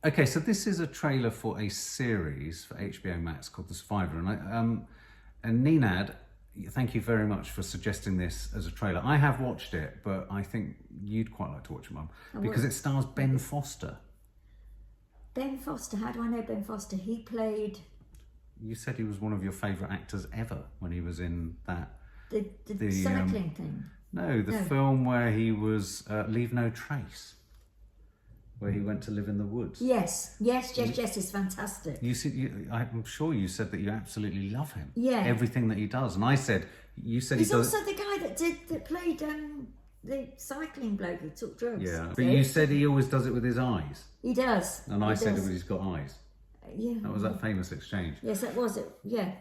Okay, so this is a trailer for a series for HBO Max called The Survivor, and Nenad, thank you very much for suggesting this as a trailer. I have watched it, but I think you'd quite like to watch it, Mum, because it stars Ben Foster. Ben Foster, how do I know Ben Foster? He played... You said he was one of your favourite actors ever when he was in that... The cycling thing? No, the film where he was Leave No Trace, where he went to live in the woods. Yes, it's fantastic. I'm sure you said that you absolutely love him. Yeah. Everything that he does. And I said, he's also the guy that played the cycling bloke who took drugs. Yeah, but you said he always does it with his eyes. He does. And I said he's got eyes. Yeah. That was that famous exchange. Yes, that was it. Yeah.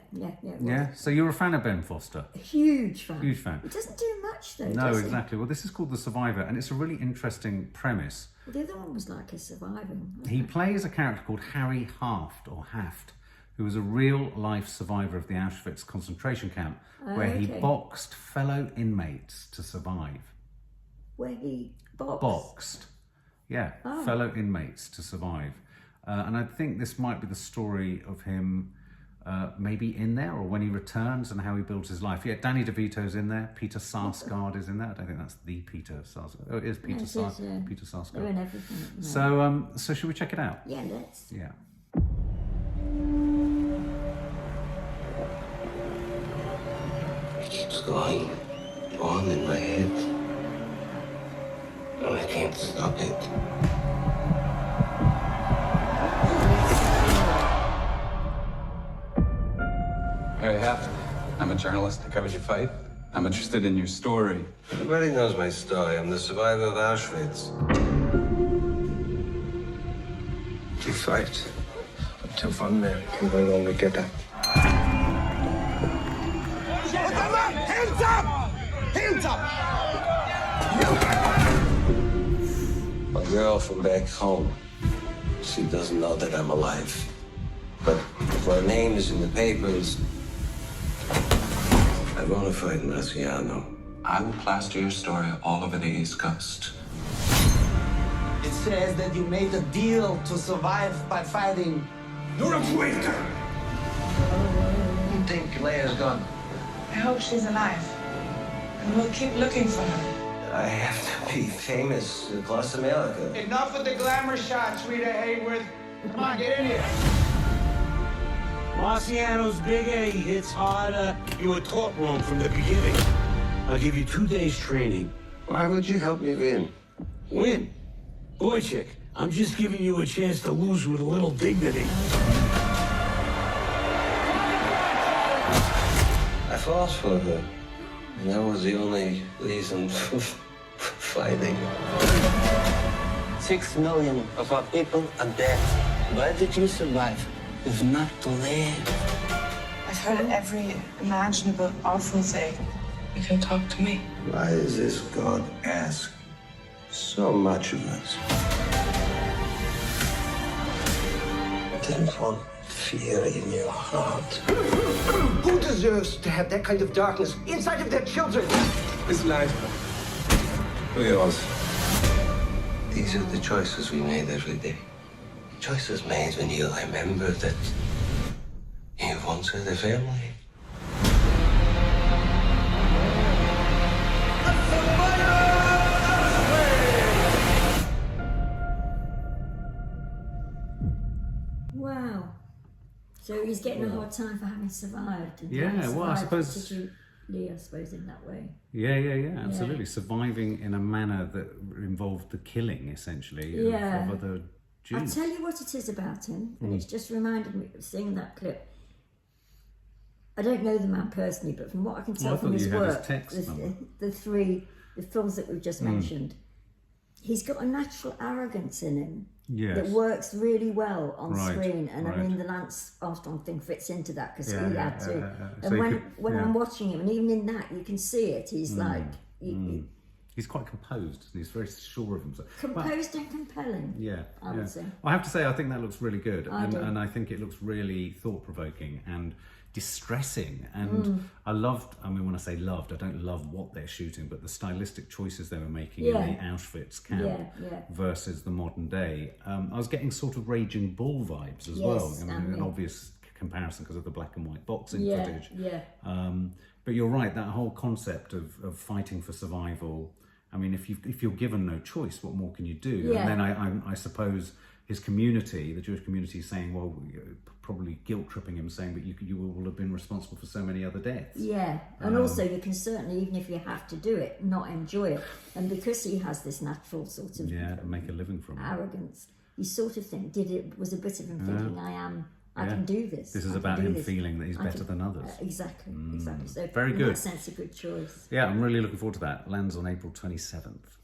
Yeah, so you're a fan of Ben Foster? A huge fan. Huge fan. He doesn't do much though, No, does he? exactly. Well, this is called The Survivor, and it's a really interesting premise. Well, the other one was like a surviving. He plays a character called Harry Haft, who was a real-life survivor of the Auschwitz concentration camp, where he boxed fellow inmates to survive. Where he boxed? Boxed. Yeah, fellow inmates to survive. And I think this might be the story of him maybe in there, or when he returns and how he builds his life. Yeah, Danny DeVito's in there. Peter Sarsgaard is in there. I don't think that's the Peter Sarsgaard. Oh, it is Peter Sarsgaard. Peter Sarsgaard. They're in everything. No. So should we check it out? Yeah, let's. Yeah. It keeps going on in my head, and I can't stop it. Harry Haft. I'm a journalist. I covered your fight. I'm interested in your story. Everybody knows my story. I'm the survivor of Auschwitz. You fight until one man can no longer get up. Hands up! Hands up! My girl from back home, she doesn't know that I'm alive. But if my name is in the papers, I want to fight Magnussen. I will plaster your story all over the East Coast. It says that you made a deal to survive by fighting. You're a traitor! You think Leia's gone? I hope she's alive. And we'll keep looking for her. I have to be famous across America. Enough with the glamour shots, Rita Hayworth. Come on, get in here. Marciano's Big A hits harder. You were taught wrong from the beginning. I'll give you 2 days training. Why would you help me win? Win. Boy, chick, I'm just giving you a chance to lose with a little dignity. I fought for her, and that was the only reason for fighting. 6 million of our people are dead. Why did you survive? If not to live. I've heard every imaginable awful thing. You can talk to me. Why does this God ask so much of us? I didn't want fear in your heart. Who deserves to have that kind of darkness inside of their children? This life. Yours. These are the choices we made every day. Choices made when you remember that you once had a family. Wow. So he's getting a hard time for having survived. And Yeah, having well, I survived suppose- particularly, I suppose, in that way. Yeah, absolutely. Surviving in a manner that involved the killing, essentially, of other Jews. I'll tell you what it is about him, and it's just reminded me of seeing that clip. I don't know the man personally, but from what I can tell from his work, the films that we've just mentioned, he's got a natural arrogance in him that works really well on screen. And I mean, the Lance Armstrong thing fits into that because he had to. And when I'm watching him, and even in that, you can see it. He's like, He's quite composed. He's very sure of himself. Composed and compelling. Yeah, I would say. I have to say, I think that looks really good, and I think it looks really thought-provoking and distressing. And I loved. I mean, when I say loved, I don't love what they're shooting, but the stylistic choices they were making in the Auschwitz camp versus the modern day. I was getting sort of Raging Bull vibes as well. I mean, an obvious comparison because of the black and white boxing footage. But you're right, that whole concept of fighting for survival. I mean, if you're given no choice, what more can you do? And then I suppose his community, the Jewish community, is saying, well, probably guilt tripping him, saying, but you will have been responsible for so many other deaths. Yeah, and also you can certainly, even if you have to do it, not enjoy it. And because he has this natural sort of make a living from arrogance, you sort of think, was a bit of him thinking, I can do this. This is about him feeling that he's better than others. Exactly. So very good. In that sense, a good choice. Yeah, I'm really looking forward to that. Lands on April 27th.